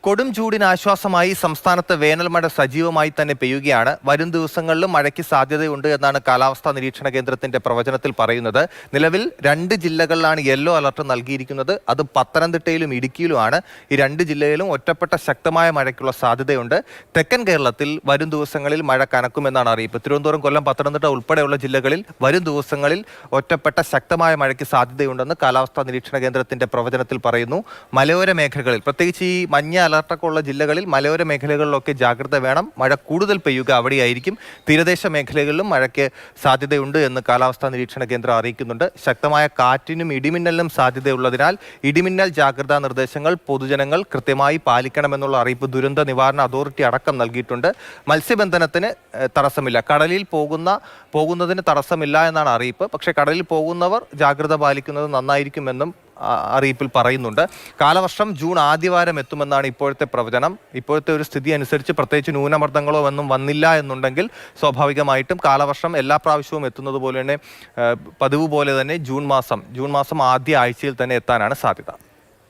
കൊടും ചൂടിന് ആശ്വാസമായി സംസ്ഥാനത്ത് വേനൽ മഴ സജീവമായി തന്നെ പെയ്യുകയാണ്. വരും ദിവസങ്ങളിലും മഴയ്ക്ക് സാധ്യതയുണ്ട് എന്നാണ് കാലാവസ്ഥാ നിരീക്ഷണ കേന്ദ്രത്തിന്റെ പ്രവചനത്തിൽ പറയുന്നത്. നിലവിൽ 2 ജില്ലകളിലാണ് യെല്ലോ അലർട്ട് നൽകിയിരിക്കുന്നത്. അത് പത്തനംതിട്ടയിലും ഇടുക്കിയിലുമാണ്. ഈ 2 ജില്ലയിലും ഒറ്റപ്പെട്ട ശക്തമായ മഴയ്ക്കുള്ള സാധ്യതയുണ്ട്. തെക്കൻ കേരളത്തിൽ വരും ദിവസങ്ങളിൽ മഴ കനക്കുമെന്നാണ് അറിയിപ്പ്. തിരുവനന്തപുരം, കൊല്ലം, പത്തനംതിട്ട ഉൾപ്പെടെയുള്ള ജില്ലകളിൽ വരും ദിവസങ്ങളിൽ ഒറ്റപ്പെട്ട ശക്തമായ മഴയ്ക്ക് സാധ്യതയുണ്ടെന്ന് കാലാവസ്ഥാ നിരീക്ഷണ കേന്ദ്രത്തിന്റെ പ്രവചനത്തിൽ പറയുന്നു. മലയോര മേഖലകളിൽ, പ്രത്യേകിച്ച് ഈ മഞ്ഞ അലർട്ടൊക്കെ ഉള്ള ജില്ലകളിൽ, മലയോര മേഖലകളിലൊക്കെ ജാഗ്രത വേണം. മഴ കൂടുതൽ പെയ്യുക അവിടെയായിരിക്കും. തീരദേശ മേഖലകളിലും മഴയ്ക്ക് സാധ്യതയുണ്ട് എന്ന് കാലാവസ്ഥാ നിരീക്ഷണ കേന്ദ്രം അറിയിക്കുന്നുണ്ട്. ശക്തമായ കാറ്റിനും ഇടിമിന്നലിനും സാധ്യതയുള്ളതിനാൽ ഇടിമിന്നൽ ജാഗ്രതാ നിർദ്ദേശങ്ങൾ പൊതുജനങ്ങൾ കൃത്യമായി പാലിക്കണമെന്നുള്ള അറിയിപ്പ് ദുരന്ത നിവാരണ അതോറിറ്റി അടക്കം നൽകിയിട്ടുണ്ട്. മത്സ്യബന്ധനത്തിന് തടസ്സമില്ല, കടലിൽ പോകുന്നതിന് തടസ്സമില്ല എന്നാണ് അറിയിപ്പ്. പക്ഷേ കടലിൽ പോകുന്നവർ ജാഗ്രത പാലിക്കുന്നത് നന്നായിരിക്കുമെന്നും അറിയിപ്പിൽ പറയുന്നുണ്ട്. കാലവർഷം ജൂൺ ആദ്യവാരം എത്തുമെന്നാണ് ഇപ്പോഴത്തെ പ്രവചനം. ഇപ്പോഴത്തെ ഒരു സ്ഥിതി അനുസരിച്ച് പ്രത്യേകിച്ച് ന്യൂനമർദ്ദങ്ങളോ ഒന്നും വന്നില്ല എന്നുണ്ടെങ്കിൽ സ്വാഭാവികമായിട്ടും കാലവർഷം എല്ലാ പ്രാവശ്യവും എത്തുന്നത് പോലെ തന്നെ, പതിവ് പോലെ തന്നെ ജൂൺ മാസം ആദ്യ ആഴ്ചയിൽ തന്നെ എത്താനാണ് സാധ്യത.